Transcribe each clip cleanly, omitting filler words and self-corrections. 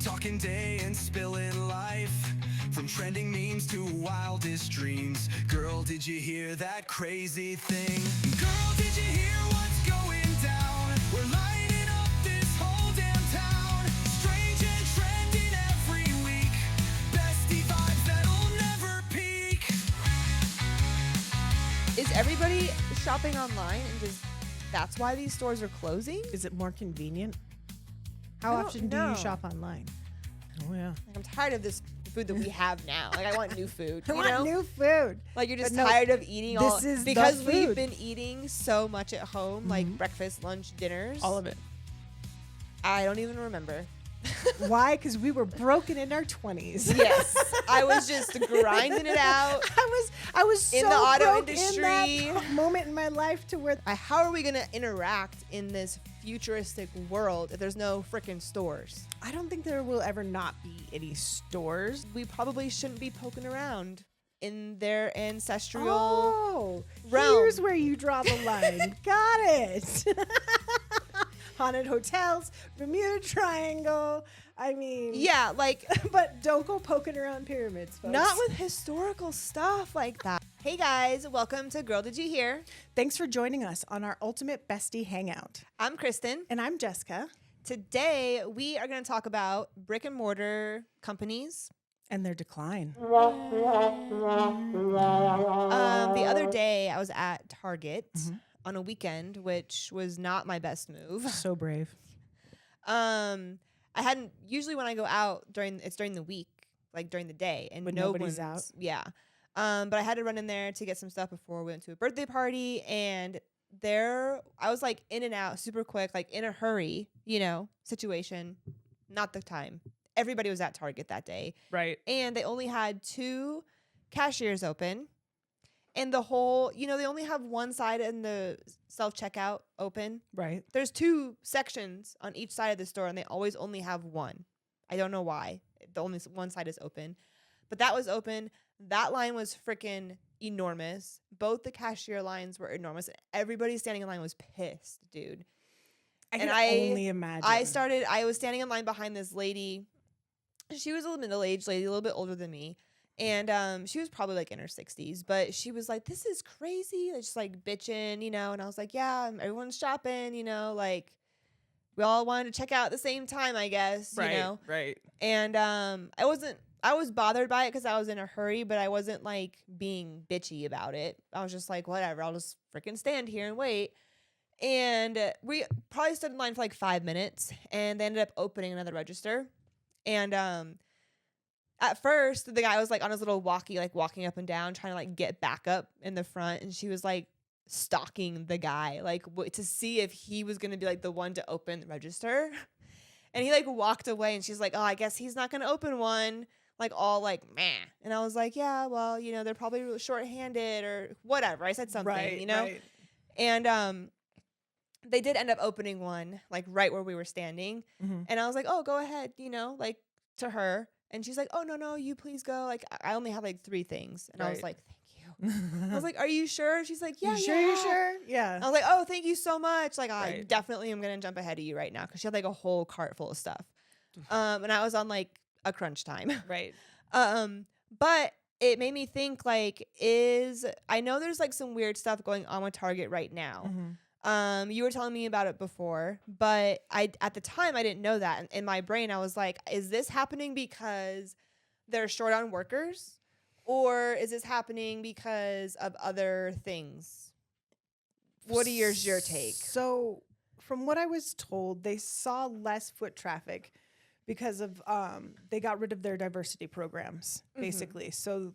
Talking day and spilling life. From trending memes to wildest dreams. Girl, did you hear that crazy thing? Girl, did you hear what's going down? We're lighting up this whole damn town. Strange and trending every week. Bestie vibes that'll never peak. Is everybody shopping online and just that's why these stores are closing? Is it more convenient? How I don't often do know. you shop online? Oh yeah. Like, I'm tired of this food that we have now. Like I want new food. I You want know? new food. Like you're just But no, tired of eating all this is the because we've food. been eating so much at home, like breakfast, lunch, dinners. All of it. I don't even remember. Why? Because we were broken in our 20s. Yes, I was just grinding it out. I was In so the auto broke industry. in that moment in my life to where How are we gonna interact in this futuristic world if there's no freaking stores? I don't think there will ever not be any stores. We probably shouldn't be poking around in their ancestral. Oh, realm. here's where you draw the line. Got it. Haunted hotels, Bermuda Triangle. I mean, Yeah, like but don't go poking around pyramids, folks. not with historical stuff like that. Hey guys, welcome to Girl Did You Hear? Thanks for joining us on our ultimate bestie hangout. I'm Kristen. And I'm Jessica. Today we are going to talk about brick and mortar companies. And their decline. The other day I was at Target on a weekend, which was not my best move. So brave. I hadn't usually when I go out during the week, like during the day, and When no nobody's one's out? Yeah. But I had to run in there to get some stuff before we went to a birthday party, and there I was like in and out super quick, like in a hurry, situation. Not the time. Everybody was at Target that day. Right. And they only had 2 cashiers open. And the whole, they only have one side in the self-checkout open. Right. There's 2 sections on each side of the store, and they always only have one. I don't know why. The only one side is open. But that was open. That line was freaking enormous. Both the cashier lines were enormous. Everybody standing in line was pissed, dude. I And can only imagine. I was standing in line behind this lady. She was a middle-aged lady, a little bit older than me. And she was probably like in her 60s, but she was like, this is crazy. Just like bitching, And I was like, yeah, everyone's shopping, like we all wanted to check out at the same time, I guess, Right. And I was bothered by it because I was in a hurry, but I wasn't like being bitchy about it. I was just like, whatever, I'll just freaking stand here and wait. And we probably stood in line for like 5 minutes, and they ended up opening another register. And at first, the guy was like on his little walkie, like walking up and down, trying to like get back up in the front. And she was like stalking the guy, like to see if he was going to be like the one to open the register. And he like walked away, and she's like, oh, I guess he's not going to open one. Like all like, meh. And I was like, yeah, well, they're probably really short-handed or whatever. I said something, Right. And they did end up opening one, like right where we were standing. And I was like, oh, go ahead, like to her. And she's like, oh, no, you please go. Like, I only have like 3 things. And I was Right. like, thank you. I was like, are you sure? She's like, yeah, You sure? Yeah. I was like, oh, thank you so much. Like, I Right. definitely am going to jump ahead of you right now. Because she had like a whole cart full of stuff. And I was on like a crunch time. Right. But it made me think like, I know there's like some weird stuff going on with Target right now. You were telling me about it before, but at the time I didn't know that. And in my brain, I was like, is this happening because they're short on workers, or is this happening because of other things? What are your take? So, from what I was told, they saw less foot traffic because of they got rid of their diversity programs, basically. So,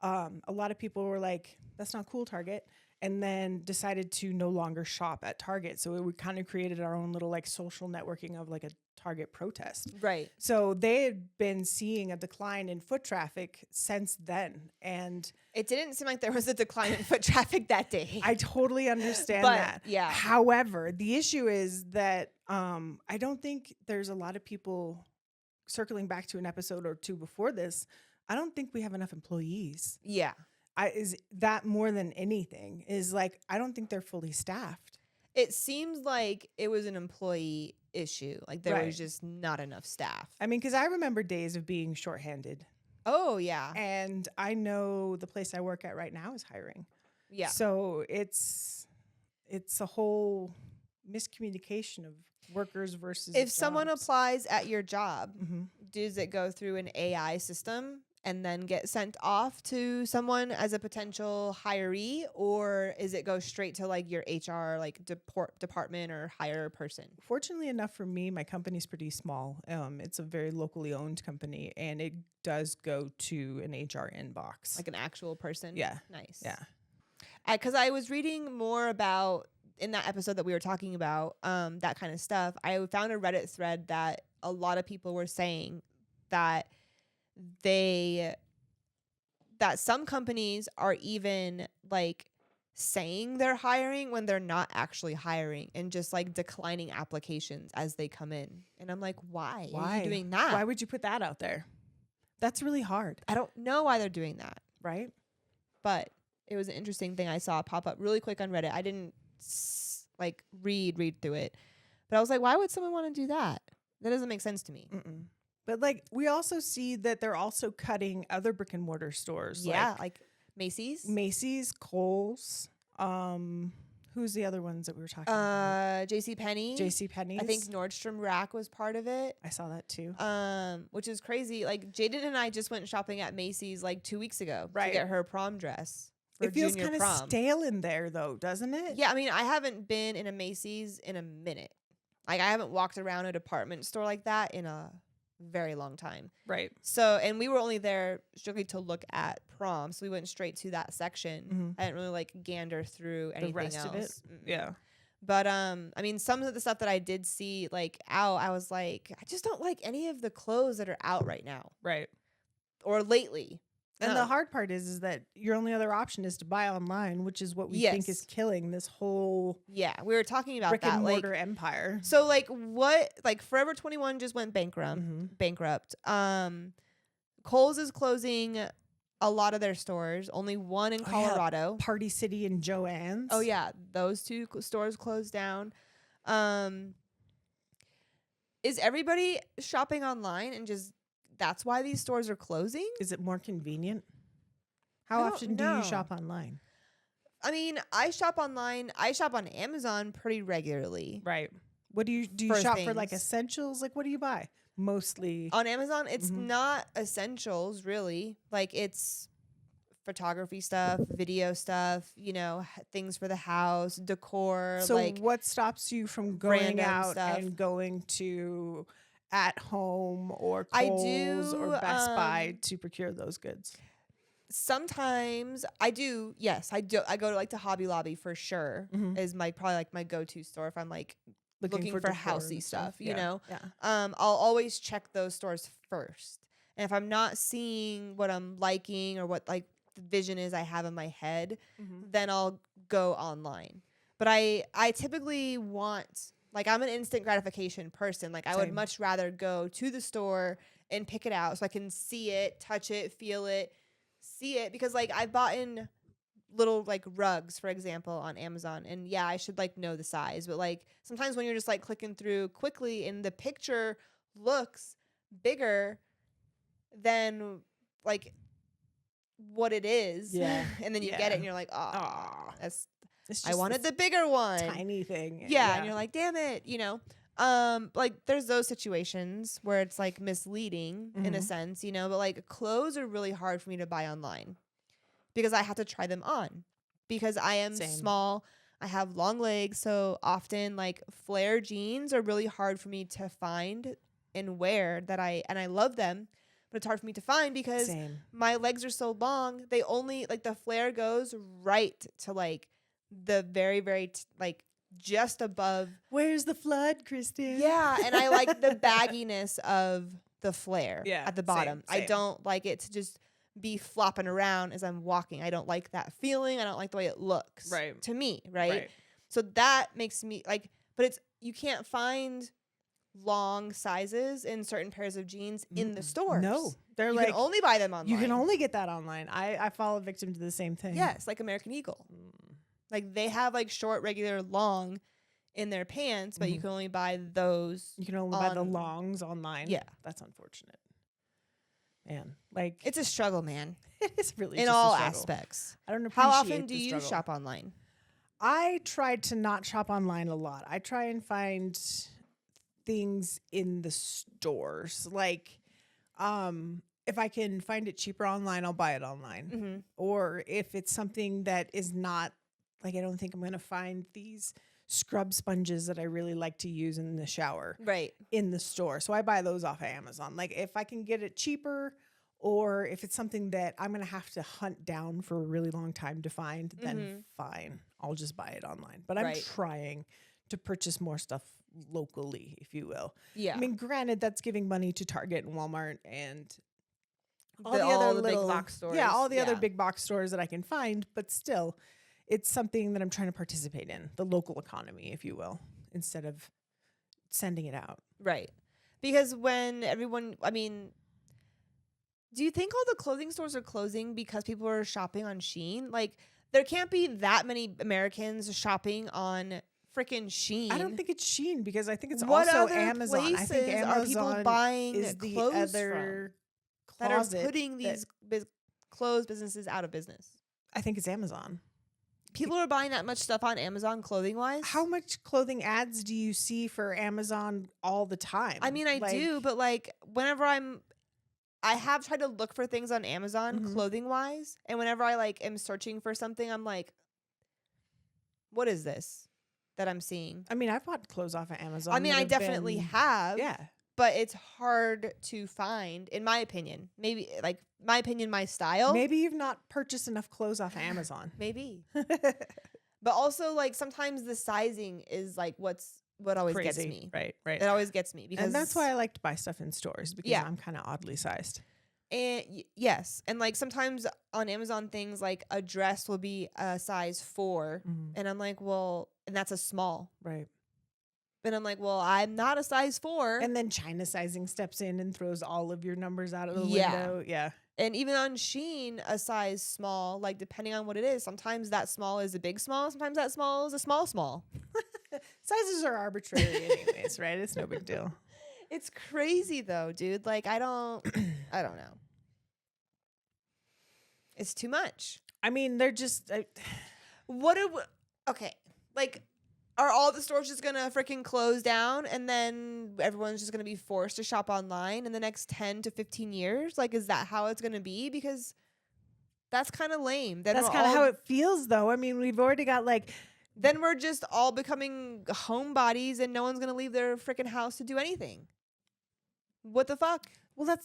a lot of people were like, "That's not cool, Target." And then decided to no longer shop at Target. So we kind of created our own little like social networking of like a Target protest. Right. So they had been seeing a decline in foot traffic since then. And It didn't seem like there was a decline in foot traffic that day. I totally understand But, that. yeah. However, the issue is that I don't think there's a lot of people circling back to an episode or 2 before this. I don't think we have enough employees. Yeah. Is that more than anything is like, I don't think they're fully staffed. It seems like it was an employee issue. Like there Right. was just not enough staff. I mean, because I remember days of being shorthanded. Oh yeah. And I know the place I work at right now is hiring. Yeah. So it's a whole miscommunication of workers versus If someone jobs. applies at your job, Mhm. does it go through an AI system and then get sent off to someone as a potential hiree, or is it go straight to like your HR like department or hire person? Fortunately enough for me, my company's pretty small. It's a very locally owned company, and it does go to an HR inbox. Like an actual person? Yeah. Nice. Yeah. Because I was reading more about in that episode that we were talking about that kind of stuff. I found a Reddit thread that a lot of people were saying that some companies are even like saying they're hiring when they're not actually hiring and just like declining applications as they come in. And I'm like, why are you doing that? Why would you put that out there? That's really hard, I don't know why they're doing that, right? but it was an interesting thing I saw pop up really quick on Reddit. I didn't like read through it, but I was like, why would someone want to do that? That doesn't make sense to me. Mm-mm. But like we also see that they're also cutting other brick and mortar stores. Yeah, like Macy's, Kohl's. Who's the other ones that we were talking about? JCPenney. JCPenney. I think Nordstrom Rack was part of it. I saw that too. Which is crazy. Like Jaden and I just went shopping at Macy's like 2 weeks ago to Right. get her prom dress for It feels junior kind of prom. stale in there though, doesn't it? Yeah, I mean, I haven't been in a Macy's in a minute. Like I haven't walked around a department store like that in a very long time. Right. So, and we were only there strictly to look at prom, so we went straight to that section. Mhm. I didn't really like gander through anything rest else. of it? Mm-mm. Yeah. But I mean, some of the stuff that I did see like out, I was like, I just don't like any of the clothes that are out right now Right. or lately. And No. the hard part is that your only other option is to buy online, which is what we think is Yes. killing this whole Yeah, we were talking about brick that. and Like, mortar empire. so like what? Like Forever 21 just went bankrupt. Mhm. Bankrupt. Kohl's is closing a lot of their stores. Only one in Oh, yeah. Colorado. Party City and Joann's. Oh yeah, those two stores closed down. Is everybody shopping online and just that's why these stores are closing? Is it more convenient? How I don't often do know. you shop online? I mean, I shop online. I shop on Amazon pretty regularly. Right. What do you For shop for like things. essentials? Like what do you buy? Mostly On Amazon, it's Mhm. not essentials really. Like it's photography stuff, video stuff, you know, things for the house, decor, So like what stops you from going random out stuff. and going to At Home or I Kohl's or do, Best Buy to procure those goods? sometimes I do. Yes, I do. I go to like to Hobby Lobby for sure. Mhm. Is my probably like my go-to store if I'm like looking for decor housey and stuff, you Yeah. know? Yeah. I'll always check those stores first. And if I'm not seeing what I'm liking or what like the vision is I have in my head, Mhm. then I'll go online. But I typically want like I'm an instant gratification person. Like I would Same. much rather go to the store and pick it out so I can see it, touch it, feel it, see it because like I've bought in little like rugs for example on Amazon and yeah I should like know the size but like sometimes when you're just like clicking through quickly and the picture looks bigger than like what it is Yeah. and then you get Yeah. it and you're like oh Aw. that's It's I just wanted this the bigger one tiny thing. yeah and you're like damn it you know like there's those situations where it's like misleading in a Mhm. sense you know but like clothes are really hard for me to buy online because I have to try them on because I am Same. small. I have long legs. So often like flare jeans are really hard for me to find and wear and I love them, but it's hard for me to find because Same. my legs are so long. They only like the flare goes right to like the very, very like just above. Where's the flood, Kristen? Yeah. And I like the bagginess of the flare Yeah, at the same, bottom. I same. don't like it to just be flopping around as I'm walking. I don't like that feeling. I don't like the way it looks. Right. To me, right? So that makes me like but you can't find long sizes in certain pairs of jeans in the stores. No. They're You like can only buy them online. you can only get that online. I fall a victim to the same thing. Yes, like American Eagle. Like they have like short, regular, long in their pants, but you can only buy those. You can only buy the longs online. Yeah. That's unfortunate. Man, like It's a struggle, man. it is really In just all a struggle. aspects. I don't appreciate How often do the you struggle. shop online? I try to not shop online a lot. I try and find things in the stores. Like, if I can find it cheaper online, I'll buy it online. Mm-hmm. Or if it's something that is not, like, I don't think I'm going to find these scrub sponges that I really like to use in the shower Right. in the store. So I buy those off of Amazon. Like, if I can get it cheaper, or if it's something that I'm going to have to hunt down for a really long time to find, then fine. I'll just buy it online. But I'm trying to purchase more stuff locally, if you will. Yeah. I mean, granted, that's giving money to Target and Walmart and all the big box stores. Yeah, all the other big box stores that I can find. But still, it's something that I'm trying to participate in, the local economy, if you will, instead of sending it out. Right. Because when everyone, I mean, do you think all the clothing stores are closing because people are shopping on Shein? Like, there can't be that many Americans shopping on freaking Shein. I don't think it's Shein because I think it's What also other Amazon. I think places are Amazon people buying is the clothes other that are closet putting these clothes businesses out of business. I think it's Amazon. People are buying that much stuff on Amazon clothing wise. How much clothing ads do you see for Amazon all the time? I mean, I do, but like whenever I have tried to look for things on Amazon clothing wise, and whenever I like am searching for something, I'm like, what is this that I'm seeing? I mean, I've bought clothes off of Amazon. I mean, I definitely have. Yeah. But it's hard to find, in my opinion. Maybe, like, my opinion, my style. Maybe you've not purchased enough clothes off of Amazon. Maybe. But also, like, sometimes the sizing is, like, what always gets Crazy. me. Right. It always gets me. Because And that's why I like to buy stuff in stores because I'm kind of oddly sized. And yes. And, like, sometimes on Amazon things, like, a dress will be a size 4. And I'm like, well, and that's a small. Right. And I'm like, well, I'm not a size 4. And then China sizing steps in and throws all of your numbers out of the window. Yeah. And even on Shein, a size small, like depending on what it is, sometimes that small is a big small, sometimes that small is a small small. Sizes are arbitrary anyways, right? It's no big deal. It's crazy though, dude. Like I don't know. It's too much. I mean, they're just okay, like are all the stores just gonna freaking close down and then everyone's just gonna be forced to shop online in the next 10 to 15 years? Like, is that how it's gonna be? Because that's kind of lame. That's kind of how it feels, though. I mean, we've already got then we're just all becoming homebodies and no one's gonna leave their freaking house to do anything. What the fuck? Well,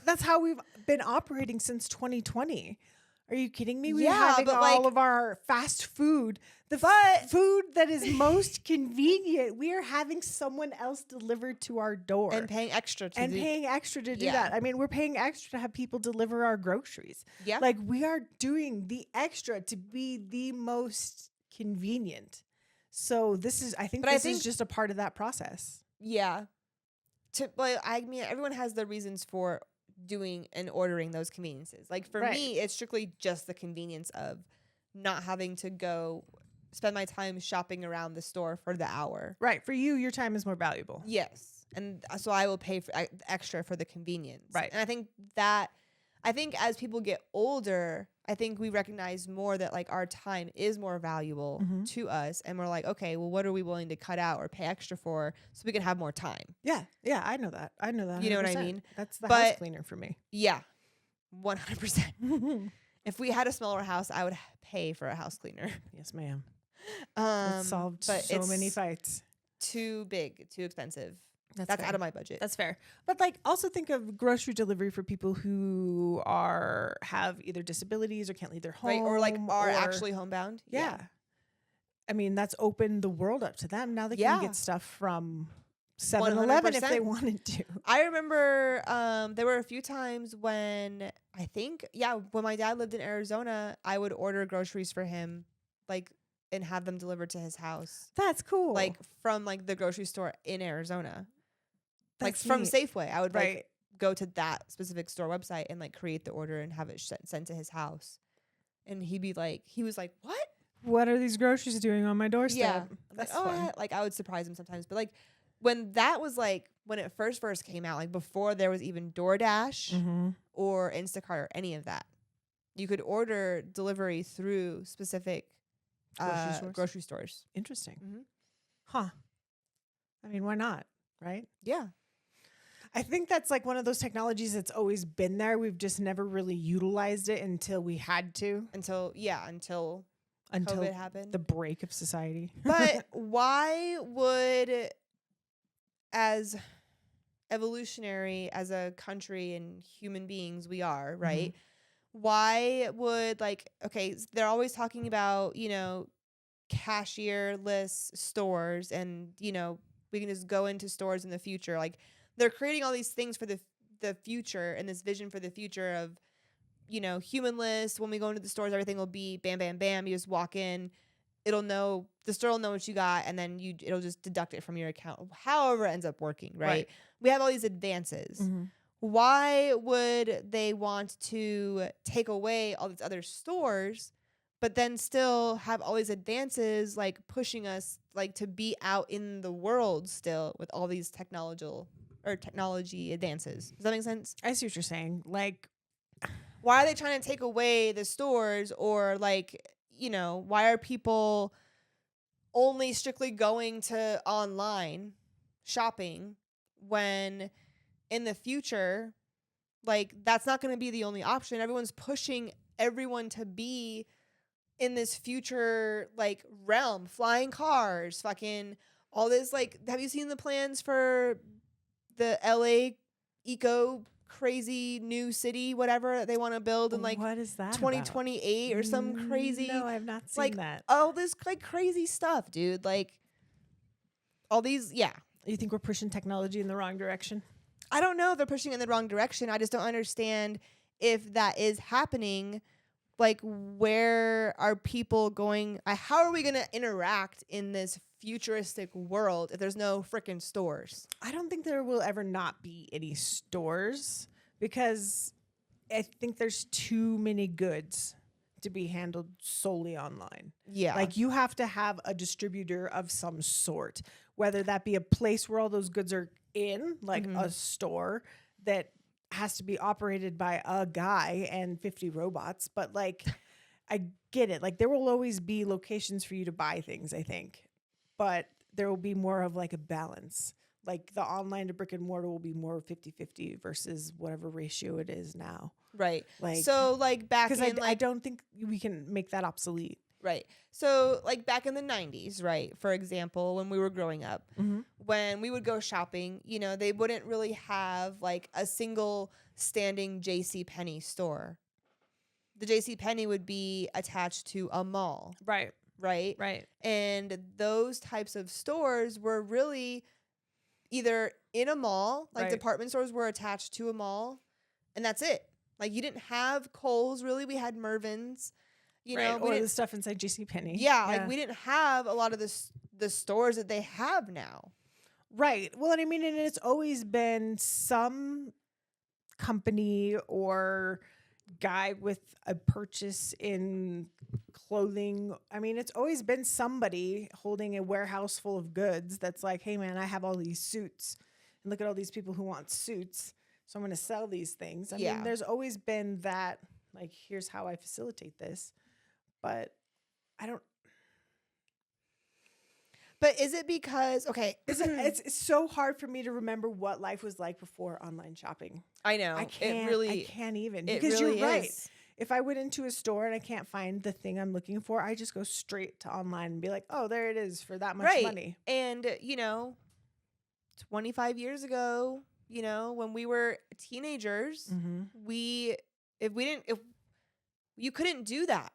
that's how we've been operating since 2020. Are you kidding me? We're Yeah, having but all of our fast food. Food that is most convenient, we are having someone else delivered to our door. And paying extra to do that. I mean, we're paying extra to have people deliver our groceries. Yeah. Like, we are doing the extra to be the most convenient. So I think this is just a part of that process. Yeah. I mean, everyone has their reasons for doing and ordering those conveniences. Like for me, it's strictly just the convenience of not having to go spend my time shopping around the store for the hour. Right. For you, your time is more valuable. Yes. And so I will pay for extra for the convenience. Right. And I think as people get older, I think we recognize more that like our time is more valuable to us. And we're like, okay, well, what are we willing to cut out or pay extra for so we can have more time? Yeah. Yeah. I know that. You know what I 100%. mean? That's the house cleaner for me. Yeah. 100%. If we had a smaller house, I would pay for a house cleaner. Yes, ma'am. It solved so many fights. Too big, too expensive. That's fair. out of my budget. That's fair. But like, also think of grocery delivery for people who have either disabilities or can't leave their home, right? Or like are actually homebound. Yeah. I mean, that's opened the world up to them. Now they can get stuff from 7-Eleven if they wanted to. I remember there were a few times when when my dad lived in Arizona, I would order groceries for him, like, and have them delivered to his house. That's cool. Like from like the grocery store in Arizona. That's like from neat. Safeway. I would like go to that specific store website and like create the order and have it sent to his house. And he was like, what? what are these groceries doing on my doorstep? Yeah. That's like, fun. I would surprise them sometimes. But like when that was like when it first came out, like before there was even DoorDash Mm-hmm. or Instacart or any of that, you could order delivery through specific grocery stores. Interesting. Mhm. Huh. I mean, why not? Right? Yeah. I think that's like one of those technologies that's always been there. We've just never really utilized it until we had to. Until COVID happened. The break of society. But why would, as evolutionary as a country and human beings we are, right? Why would they're always talking about, cashierless stores and, we can just go into stores in the future. Like they're creating all these things for the future and this vision for the future of, humanless. When we go into the stores, everything will be bam, bam, bam. You just walk in, the store will know what you got, and then it'll just deduct it from your account. However it ends up working, right? We have all these advances. Mm-hmm. Why would they want to take away all these other stores, but then still have all these advances, like pushing us like to be out in the world still with all these technology advances? Does that make sense? I see what you're saying. Like, why are they trying to take away the stores, or why are people only strictly going to online shopping when in the future, like that's not going to be the only option? Everyone's pushing everyone to be in this future like realm, flying cars, fucking all this. Like, have you seen the plans for the LA eco crazy new city, whatever they want to build in like what is that 2028 or some crazy? No, I have not seen like that. all this like crazy stuff, dude. Like all these, yeah. You think we're pushing technology in the wrong direction? I don't know if they're pushing it in the wrong direction. I just don't understand if that is happening. Like, where are people going? How are we going to interact in this futuristic world if there's no freaking stores? I don't think there will ever not be any stores because I think there's too many goods to be handled solely online. Yeah. Like you have to have a distributor of some sort, whether that be a place where all those goods are in, like a store that has to be operated by a guy and 50 robots. But like, I get it. Like there will always be locations for you to buy things, I think, but there will be more of like a balance. Like the online to brick and mortar will be more 50-50 versus whatever ratio it is now. Right. Like, so like back in I don't think we can make that obsolete. Right. So like back in the 90s, right? For example, when we were growing up, when we would go shopping, they wouldn't really have like a single standing JCPenney store. The JCPenney would be attached to a mall. Right. Right. Right. And those types of stores were really either in a mall, like department stores were attached to a mall, and that's it. Like you didn't have Kohl's really. We had Mervyn's. Or the stuff inside JCPenney. Yeah, like we didn't have a lot of the stores that they have now. Right. Well, and I mean, and it's always been some company or guy with a purchase in clothing. I mean, it's always been somebody holding a warehouse full of goods that's like, hey, man, I have all these suits. And look at all these people who want suits. So I'm going to sell these things. I mean, there's always been that, like, here's how I facilitate this. But I don't. But is it because, okay. It's so hard for me to remember what life was like before online shopping. I know. I can't even. It Because really you're right. is. If I went into a store and I can't find the thing I'm looking for, I just go straight to online and be like, oh, there it is for that much money. And, 25 years ago, when we were teenagers, if you couldn't do that.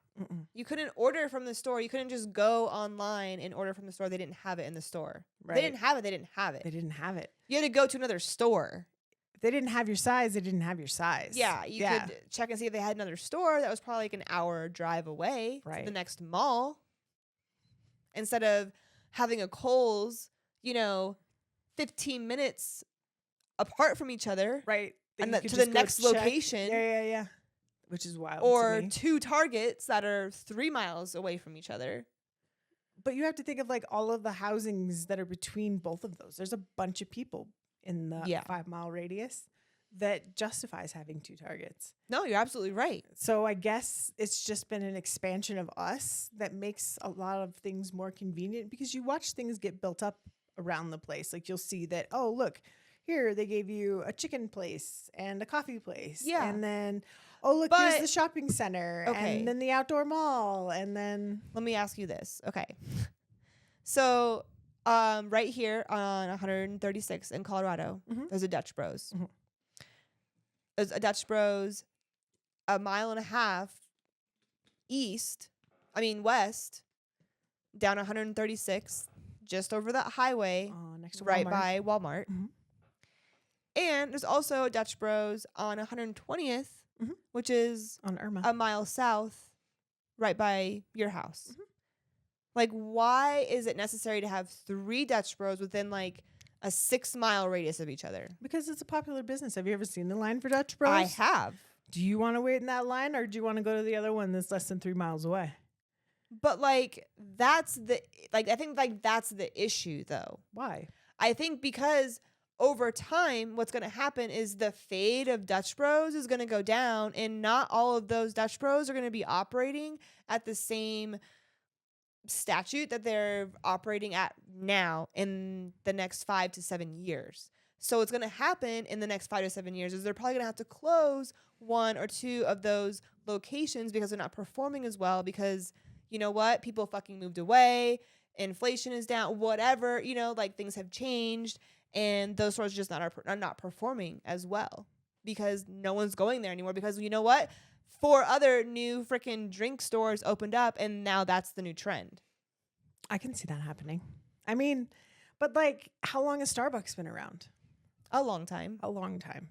You couldn't order from the store. You couldn't just go online and order from the store. They didn't have it in the store. Right. They didn't have it. They didn't have it. They didn't have it. You had to go to another store. If they didn't have your size, they didn't have your size. Yeah, you could check and see if they had another store that was probably like an hour drive away to the next mall. Instead of having a Kohl's, 15 minutes apart from each other. Right. And to the next location. Yeah. which is wild or to me. 2 Targets that are 3 miles away from each other. But you have to think of like all of the housings that are between both of those. There's a bunch of people in the 5-mile radius that justifies having 2 Targets. No, you're absolutely right. So I guess it's just been an expansion of us that makes a lot of things more convenient, because you watch things get built up around the place. Like you'll see that, oh, look, here they gave you a chicken place and a coffee place. Yeah. And then, oh, look, here's the shopping center. Okay. And then the outdoor mall. And then. Let me ask you this. Okay. So right here on 136 in Colorado, there's a Dutch Bros. There's a Dutch Bros a mile and a half west, down 136, just over that highway, Next to right Walmart. by Walmart. And there's also a Dutch Bros on 120th, which is on Irma. a mile south, right by your house. Like, why is it necessary to have 3 Dutch Bros within like a 6-mile radius of each other? Because it's a popular business. Have you ever seen the line for Dutch Bros? I have. Do you want to wait in that line, or do you want to go to the other one that's less than 3 miles away? But I think that's the issue though. Why? I think because over time, what's going to happen is the fade of Dutch Bros is going to go down, and not all of those Dutch Bros are going to be operating at the same statute that they're operating at now in the next 5 to 7 years. So what's going to happen in the next 5 to 7 years is they're probably going to have to close 1 or 2 of those locations because they're not performing as well, because you know what? People fucking moved away. Inflation is down, whatever, like things have changed, and those stores just are not performing as well because no one's going there anymore, because you know what? 4 other new freaking drink stores opened up, and now that's the new trend. I can see that happening. I mean, but like, how long has Starbucks been around? A long time. A long time.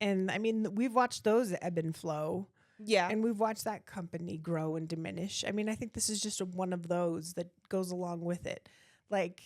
And I mean, we've watched those ebb and flow. Yeah. And we've watched that company grow and diminish. I mean, I think this is just one of those that goes along with it. Like,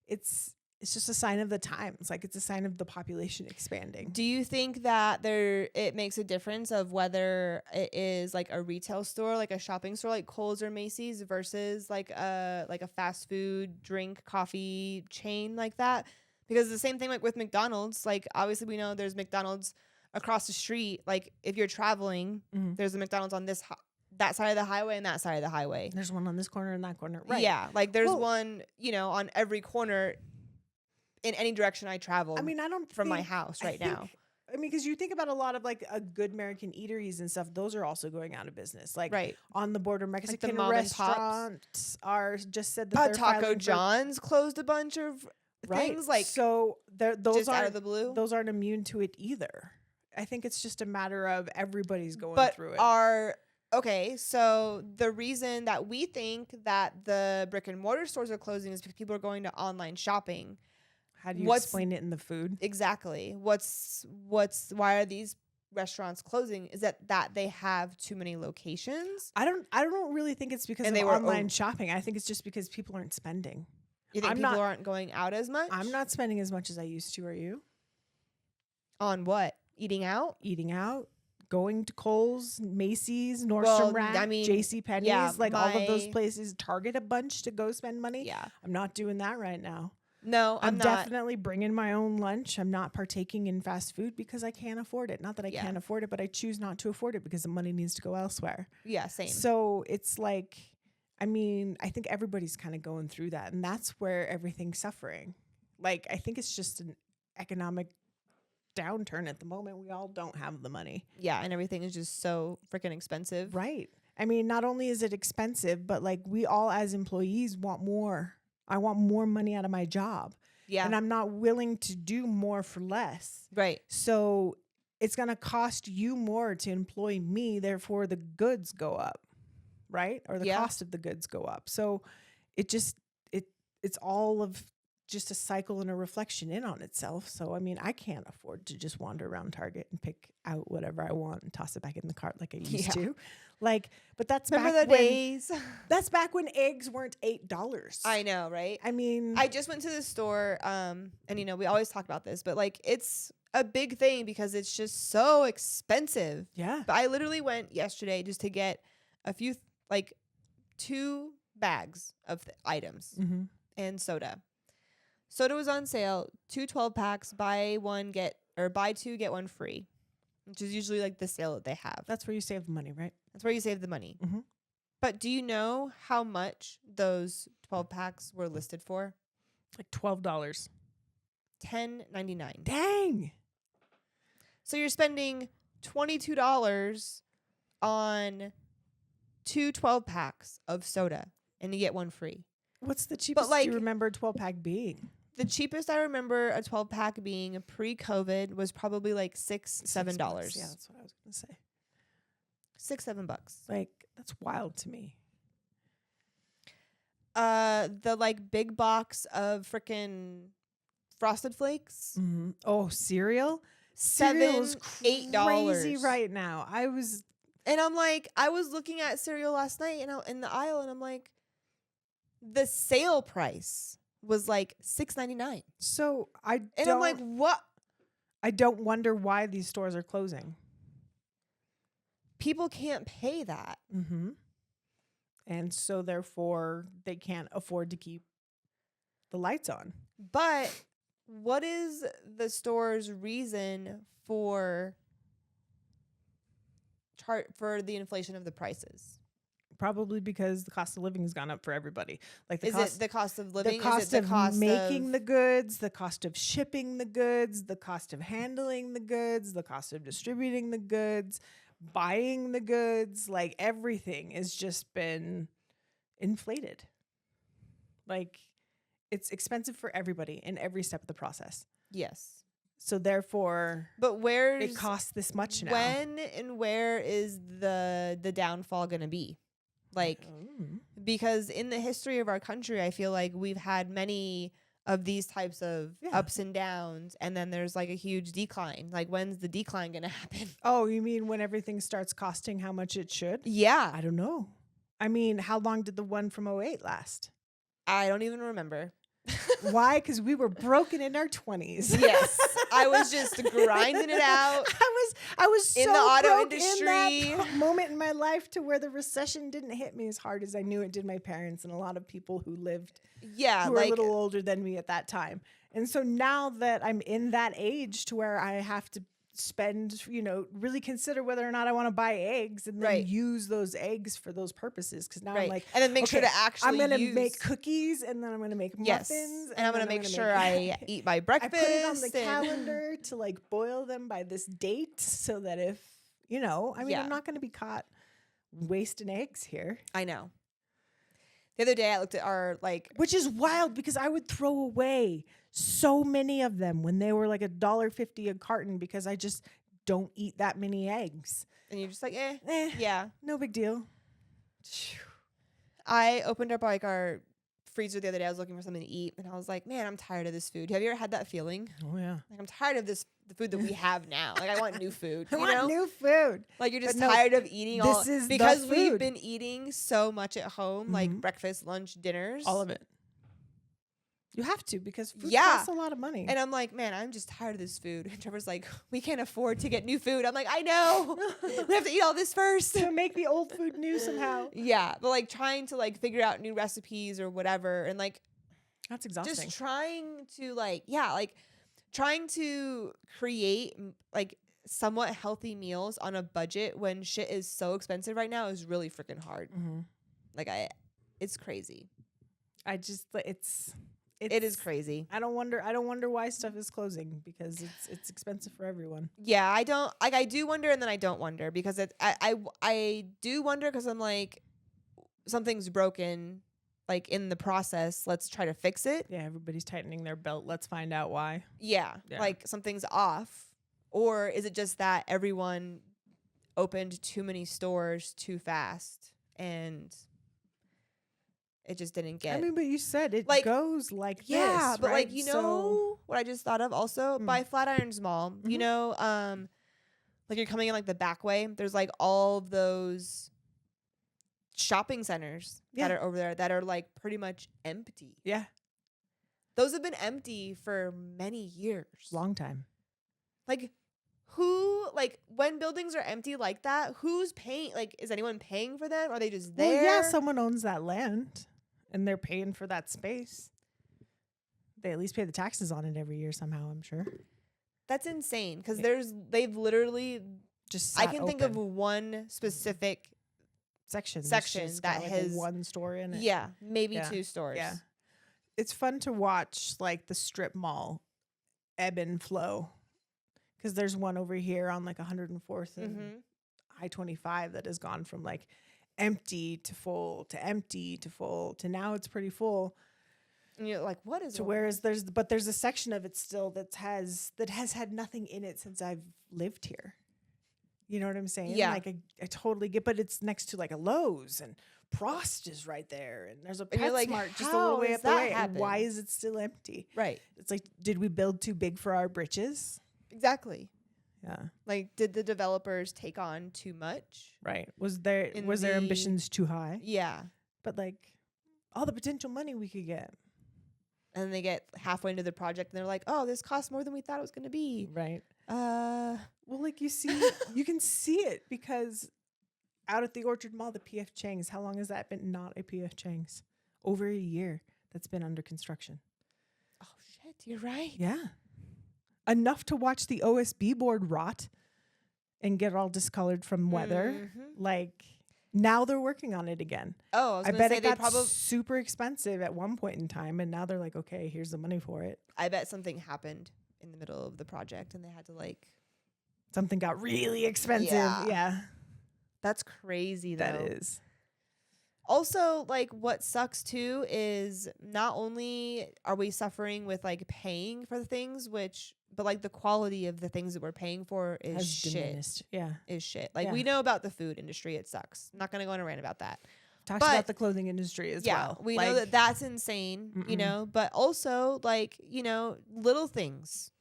it's just a sign of the times. Like, it's a sign of the population expanding. Do you think that it makes a difference of whether it is like a retail store, like a shopping store, like Kohl's or Macy's, versus like a fast food, drink, coffee chain like that? Because the same thing like with McDonald's. Like, obviously we know there's McDonald's across the street. Like, if you're traveling, there's a McDonald's on that side of the highway and that side of the highway. There's one on this corner and that corner. Right. Yeah. Like, there's one, on every corner in any direction I travel. I mean, I don't from my house right now. I mean, because you think about a lot of like a good American eateries and stuff; those are also going out of business. Like, on the border, Mexican mom and restaurants are just said that they're Taco John's closed a bunch of things. Like, so those just aren't out of the blue. Those aren't immune to it either. I think it's just a matter of everybody's going through it. Okay, so the reason that we think that the brick and mortar stores are closing is because people are going to online shopping. How do you explain it in the food? Exactly. Why are these restaurants closing? Is that they have too many locations? I don't really think it's because of online shopping. I think it's just because people aren't spending. You think people aren't going out as much? I'm not spending as much as I used to. Are you? On what? Eating out? Eating out. Going to Kohl's, Macy's, Nordstrom Rack, JCPenney's, all of those places. Target a bunch to go spend money. Yeah. I'm not doing that right now. No, I'm not. Definitely bringing my own lunch. I'm not partaking in fast food because I can't afford it. Not that I can't afford it, but I choose not to afford it because the money needs to go elsewhere. Yeah, same. So it's like, I mean, I think everybody's kind of going through that, and that's where everything's suffering. Like, I think it's just an economic downturn at the moment. We all don't have the money. Yeah, and everything is just so freaking expensive. Right. I mean, not only is it expensive, but like, we all as employees want more. I want more money out of my job. Yeah. And I'm not willing to do more for less. Right. So it's going to cost you more to employ me. Therefore, the goods go up. Right. Or the cost of the goods go up. So it's all of just a cycle and a reflection in on itself. So, I mean, I can't afford to just wander around Target and pick out whatever I want and toss it back in the cart like I used to. Like, but that's Remember back the when, days? that's back when eggs weren't $8. I know, right? I mean, I just went to the store, and you know, we always talk about this, but like it's a big thing because it's just so expensive. yeah. But I literally went yesterday just to get a few, like 2 bags of items Mm-hmm. and soda. Soda was on sale, 2 12-packs, buy 2 get 1 free, which is usually like the sale that they have. That's where you save the money, right? That's where you save the money. Mhm. But do you know how much those 12-packs were listed for? Like $12. $10.99. Dang. So you're spending $22 on 2 12-packs of soda, and you get 1 free. What's the cheapest like- you remember a 12-pack being? The cheapest I remember a 12-pack being pre-COVID was probably like $6, $7. $6. Yeah, that's what I was going to say. $6-7. Like, that's wild to me. The like big box of freaking Frosted Flakes, Mm-hmm. Oh, cereal? $7, Cereal's $8 crazy right now. And I'm like, I was looking at cereal last night and in the aisle, and I'm like, the sale price was like $6.99. So And I'm like, what? I don't wonder why these stores are closing. People can't pay that. Mm-hmm. And so therefore they can't afford to keep the lights on. But what is the store's reason for the inflation of the prices? Probably because the cost of living has gone up for everybody. Like Is it the cost of living? the cost is it the of cost making of the goods, the cost of shipping the goods, the cost of handling the goods, the cost of distributing the goods, buying the goods, like everything has just been inflated. Like it's expensive for everybody in every step of the process. Yes. So therefore But where's it costs this much now. when and where is the downfall going to be? Like, because in the history of our country, I feel like we've had many of these types of Yeah. ups and downs, and then there's like a huge decline. Like, when's the decline going to happen? Oh, you mean when everything starts costing how much it should? Yeah. I don't know. I mean, how long did the one from '08 last? I don't even remember. Why? Because we were broken in our 20s. Yes. I was just grinding it out. I was In so the auto broke industry. in that moment in my life to where the recession didn't hit me as hard as I knew it did my parents and a lot of people who lived Yeah. who were a Like, little older than me at that time. And so now that I'm in that age to where I have to spend, really consider whether or not I want to buy eggs and then Right. use those eggs for those purposes. Because now right. I'm like, and then make sure okay, to actually I'm going to use- make cookies and then I'm going to make Yes. muffins. And I'm going to then make gonna sure I eat my I breakfast. put it on the and- calendar to like boil them by this date so that if, Yeah. I'm not going to be caught wasting eggs here. I know. The other day I looked at our Which is wild because I would throw away so many of them when they were like $1.50 a carton because I just don't eat that many eggs. and you're just like, Yeah, yeah. no big deal. I opened up like our freezer the other day. I was looking for something to eat, and I was like, man, I'm tired of this food. Have you ever had that feeling? Oh yeah, Like, I'm tired of the food that we have now. Like, I want new food. I You want know? new food. Like, you're just But no, tired of eating all this is the because we've food. been eating so much at home, like Mhm. breakfast, lunch, dinners, All of it. You have to because food Yeah. costs a lot of money. And I'm like, man, I'm just tired of this food. And Trevor's like, we can't afford to get new food. I'm like, I know. We have to eat all this first. to make the old food new somehow. Yeah, but like trying to like figure out new recipes or whatever, and like That's exhausting. just trying to trying to create like somewhat healthy meals on a budget when shit is so expensive right now is really freaking hard. Mm-hmm. Like it's crazy. It is crazy. I don't wonder why stuff is closing because it's expensive for everyone. Yeah, I do wonder, and then I don't wonder because I do wonder because I'm like, something's broken, like in the process. Let's try to fix it. Yeah, everybody's tightening their belt. Let's find out why. Yeah, Yeah. like something's off, or is it just that everyone opened too many stores too fast and it just didn't get. I mean, but you said it Like, goes like yeah, this, but right? like, you know what I just thought of also by Flatirons Mall, you Mhm. know, like you're coming in like the back way. There's like all of those shopping centers that Yeah. are over there that are like pretty much empty. Yeah, Those have been empty for many years. long time. Like like when buildings are empty like that, who's paying? Like, is anyone paying for them? Are they just there? Well, yeah, someone owns that land, and they're paying for that space. They at least pay the taxes on it every year somehow, I'm sure. That's insane because Yeah. they've literally, Just I sat can think of open. one specific section that's that just got got like has- one store in it. yeah, maybe Yeah. 2 stores. Yeah. It's fun to watch like the strip mall ebb and flow, because there's one over here on like 104th and Mm-hmm. I-25 that has gone from like empty to full to empty to full to now it's pretty full. And you're like, what is To all whereas there's a section of it still that has had nothing in it since I've lived here. You know what I'm saying? Yeah. Like I totally get, but it's next to like a Lowe's and Prost is right there, and there's a And you're like, PetSmart just a how little way has up the that way. And why happened? is it still empty? right? It's like, did we build too big for our britches? Exactly. Yeah. Like, did the developers take on too much? Right. Was their In their the- ambitions too high? Yeah. But like all the potential money we could get. And then they get halfway into the project and they're like, oh, this costs more than we thought it was going to be. Right. Uh, Well, like you can see it because out at the Orchard Mall, the PF Chang's, how long has that been not a PF Chang's? Over a year that's been under construction. oh, shit, you're right. Yeah. Enough to watch the OSB board rot and get all discolored from weather. Mhm. Like now they're working on it again. Oh, I was I gonna bet say it they got probably. super expensive at one point in time, and now they're like, okay, here's the money for it. I bet something happened in the middle of the project and they had to like. Something got really expensive. Yeah. Yeah, That's crazy though. that is. Also, like, what sucks too is not only are we suffering with like paying for the things, but like the quality of the things that we're paying for is Has shit. diminished. Yeah. Is shit. Like Yeah. we know about the food industry, it sucks. I'm not gonna go on a rant about that. Talks But- about the clothing industry as Yeah, well. we Like, know that that's insane, you Mm-mm. know, but also like, you know, little things.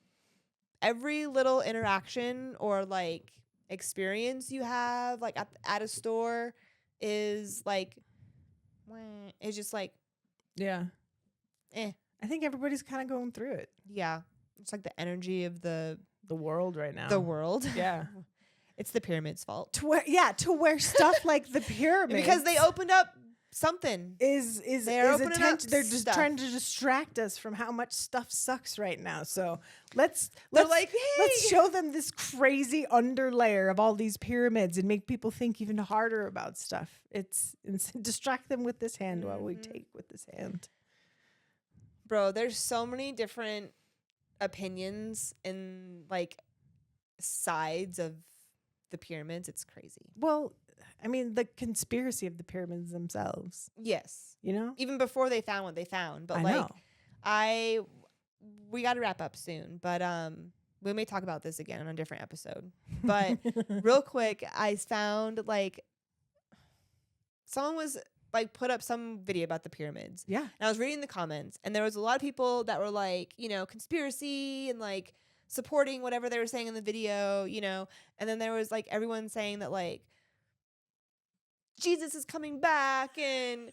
Every little interaction or like experience you have like at a store is like, it's just like, Yeah. eh. I think everybody's kind of going through it. Yeah. It's like the energy of the The world right now. world. Yeah. It's the pyramid's fault. to where stuff like the pyramid Because they opened up something. is They're opening up attention. They're just stuff. trying to distract us from how much stuff sucks right now. So let's They're like, hey. let's show them this crazy underlayer of all these pyramids and make people think even harder about stuff. It's distract them with this hand while we Mhm. take with this hand. Bro, there's so many different opinions and like sides of the pyramids. It's crazy. Well, I mean, the conspiracy of the pyramids themselves, Yes. you know? Even before they found what they found. But I like know. we gotta wrap up soon. But we may talk about this again on a different episode. But real quick, I found like someone was like put up some video about the pyramids. Yeah. And I was reading the comments, and there was a lot of people that were like, you know, conspiracy and like supporting whatever they were saying in the video, you know. And then there was like everyone saying that like Jesus is coming back and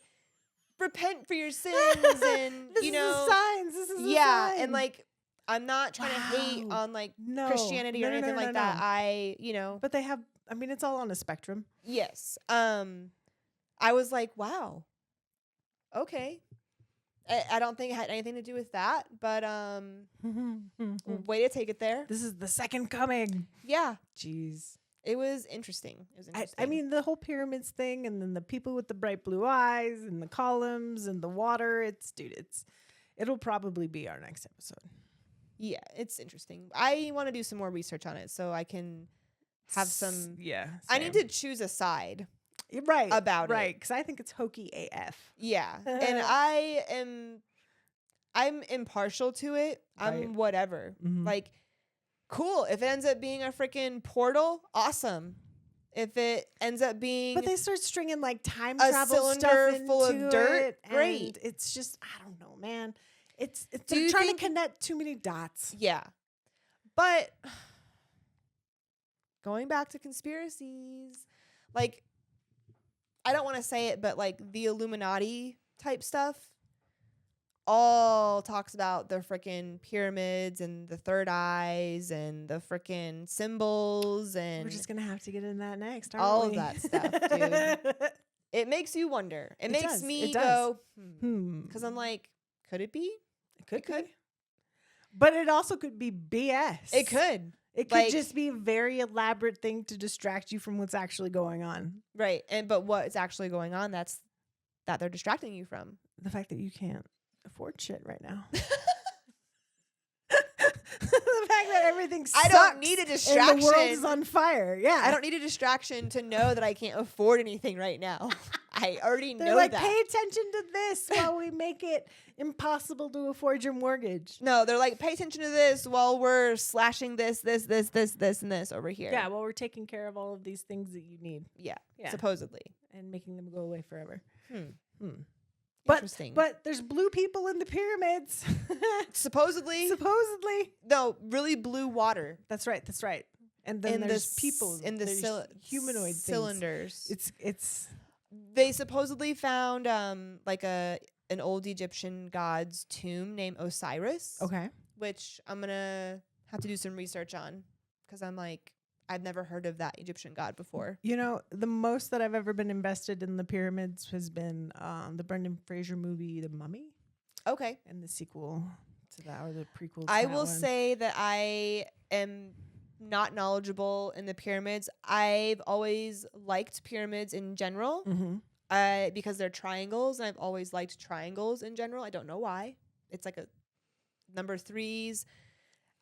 repent for your sins and This you is know the signs. This is the yeah, sign. and like I'm not trying to hate Wow. on like No. Christianity No, or no, anything no, like no, that. no. I, you know, But they have, I mean, it's all on a spectrum. yes. I was like, wow. Okay. I don't think it had anything to do with that, but way to take it there. This is the second coming. Yeah. Jeez. It was interesting. It was interesting. I mean, the whole pyramids thing, and then the people with the bright blue eyes, and the columns, and the water. It'll probably be our next episode. yeah, it's interesting. I want to do some more research on it so I can have some. Yeah. I need to choose a side. You're right about it. right, because I think it's hokey AF. Yeah, and I'm impartial to it. I'm Right. whatever. Mhm. Like, cool. If it ends up being a freaking portal, awesome. If it ends up being But they start stringing like time a travel cylinder stuff full of into dirt, it, great. and it's just, I don't know, man. It's Do they're you trying think- to connect too many dots. yeah. But going back to conspiracies, like, I don't want to say it, but like the Illuminati type stuff all talks about the freaking pyramids and the third eyes and the freaking symbols and We're just gonna have to get in that next, aren't all of we? that stuff, dude. It makes you wonder. It makes does. me It does. go, Hmm. because I'm like, could it be? It could could. be. But it also could be BS. It could. It could Like- just be a very elaborate thing to distract you from what's actually going on. Right. But what's actually going on, that's that they're distracting you from. The fact that you can't afford shit right now. The fact that everything sucks I don't need a and the world distraction. is on fire. Yeah. I don't need a distraction to know that I can't afford anything right now. I already They're know like, that. pay attention to this while we make it impossible to afford your mortgage. No, they're like, pay attention to this while we're slashing this, and this over here. Yeah, well, we're taking care of all of these things that you need Yeah. Yeah. Supposedly. and making them go away forever. Hmm. But Interesting. but there's blue people in the pyramids. supposedly, Supposedly. no, really blue water That's right. That's right. And then in the there's people in the there's humanoid things. cylinders. It's They supposedly found like an old Egyptian god's tomb named Osiris. okay. Which I'm gonna have to do some research on because I'm like, I've never heard of that Egyptian god before. You know, the most that I've ever been invested in the pyramids has been the Brendan Fraser movie, The Mummy, Okay. and the sequel to that, or the prequel to I that will one. say that I am not knowledgeable in the pyramids. I've always liked pyramids in general because they're triangles. And I've always liked triangles in general. I don't know why. It's like a number threes.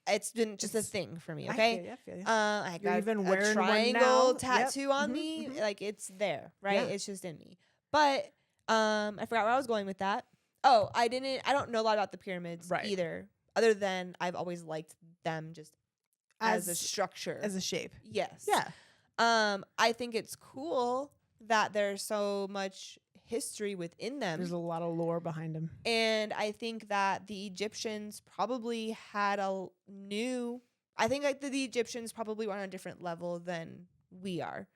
It's been just a thing for me. Okay. I feel you. I You're got even a wearing one triangle now. Yep. tattoo on Mhm, me. mhm. Like it's there, right? Yeah. It's just in me. But I forgot where I was going with that. Oh, I don't know a lot about the pyramids Right. either. Other than I've always liked them just as a structure. as a shape. Yes. Yeah. I think it's cool that there's so much history within them. There's a lot of lore behind them. And I think that the Egyptians probably had I think like the Egyptians probably were on a different level than we are.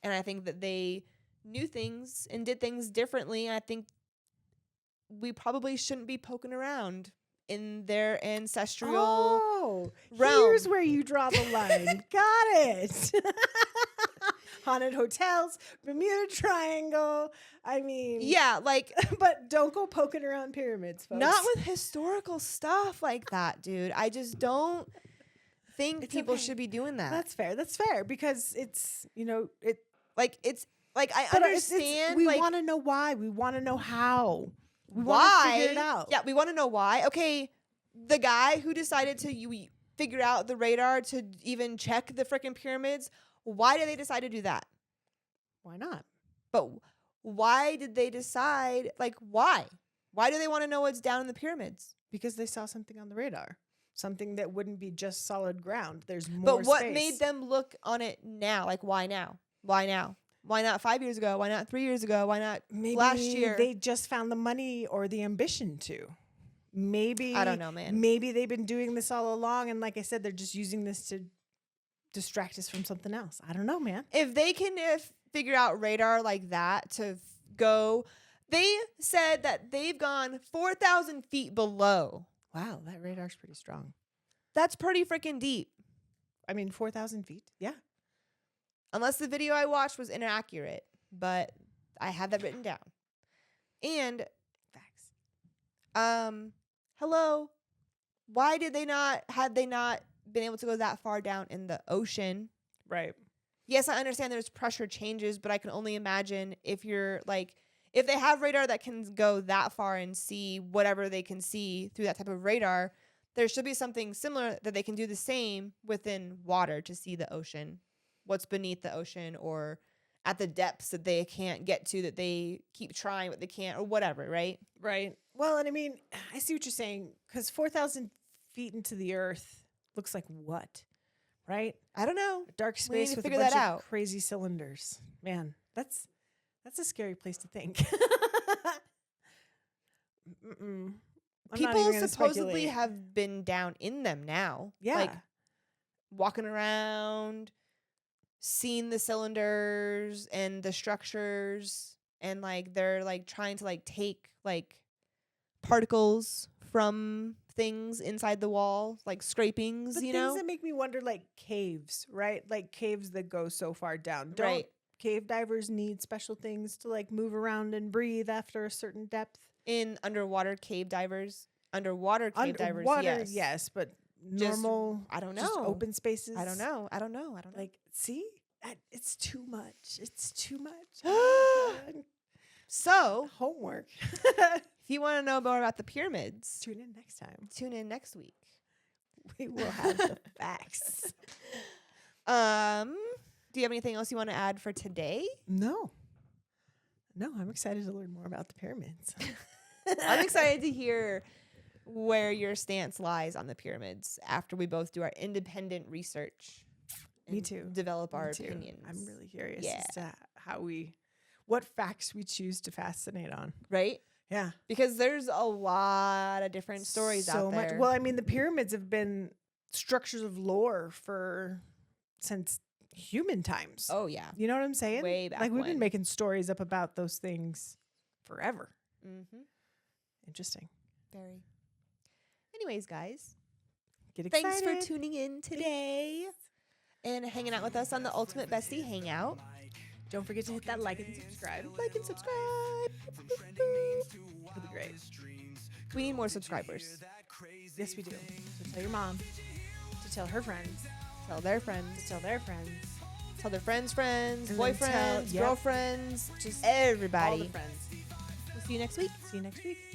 And I think that they knew things and did things differently. I think we probably shouldn't be poking around in their ancestral Oh, realm. here's where you draw the line. Got it. Haunted hotels, Bermuda Triangle. I mean, Yeah, like but don't go poking around pyramids, folks. not with historical stuff like that, dude. I just don't think It's people okay. should be doing that. That's fair. That's fair because it's it. Like it's like I But understand. we like, want to know why. We want to know how. We why. want to figure it out. Yeah, we want to know why. Okay, the guy who decided to figure out the radar to even check the freaking pyramids. Why did they decide to do that? Why not? But why did they decide? Like why? Why do they want to know what's down in the pyramids? Because they saw something on the radar, something that wouldn't be just solid ground. There's more. But what space. made them look on it now? Like why now? Why now? Why not 5 years ago? Why not 3 years ago? Why not Maybe last year? they just found the money or the ambition to. Maybe I don't know, man. Maybe they've been doing this all along, and like I said, they're just using this to distract us from something else. I don't know, man. If they can figure out radar like that to go, they said that they've gone 4,000 feet below. Wow, that radar's pretty strong. That's pretty freaking deep. I mean, 4,000 feet. Yeah. Unless the video I watched was inaccurate, but I had that written down. And Facts. hello, why had they not been able to go that far down in the ocean? Right. Yes, I understand there's pressure changes, but I can only imagine if they have radar that can go that far and see whatever they can see through that type of radar, there should be something similar that they can do the same within water to see the ocean, what's beneath the ocean, or at the depths that they can't get to, that they keep trying but they can't, or whatever, right? Right. Well, and I mean, I see what you're saying, because 4,000 feet into the earth looks like what? right? I don't know. A dark We need space to with a figure bunch that of out. crazy cylinders. Man, that's a scary place to think. Mm-mm. I'm not People even gonna supposedly speculate. have been down in them now. Yeah. Like walking around, seeing the cylinders and the structures, and like they're like trying to like take like particles from things inside the wall, like scrapings, But you things know? that make me wonder, like caves, right? Like caves that go so far down. Don't Right. cave divers need special things to like move around and breathe after a certain depth? In underwater cave divers, Underwater, yes, but Just- normal, I don't just know. open spaces. I don't know. I don't know. Like, see, it's too much. It's too much. So, Homework. if you want to know more about the pyramids, Tune in next time. tune in next week. We will have the facts. Do you have anything else you want to add for today? No, I'm excited to learn more about the pyramids. I'm excited to hear where your stance lies on the pyramids after we both do our independent research. Me and too. Develop our Me too. opinions. I'm really curious Yeah. as to what facts we choose to fascinate on. right? Yeah. Because there's a lot of different stories out there. Much. Well, I mean, the pyramids have been structures of lore since human times. Oh yeah. You know what I'm saying? Way back like we've when. been making stories up about those things forever. Mm-hmm. Interesting. Very. Anyways, guys, Get excited. thanks for tuning in today and hanging out with us on the Ultimate Bestie Hangout. Don't forget to hit that like and subscribe. Like and subscribe. It'll be great. We need more subscribers. Yes, we do. So tell your mom to tell her friends, Tell their friends. to tell their friends, Tell their friends' friends, And then boyfriends, yep. girlfriends, just everybody. all the friends. We'll see you next week. See you next week.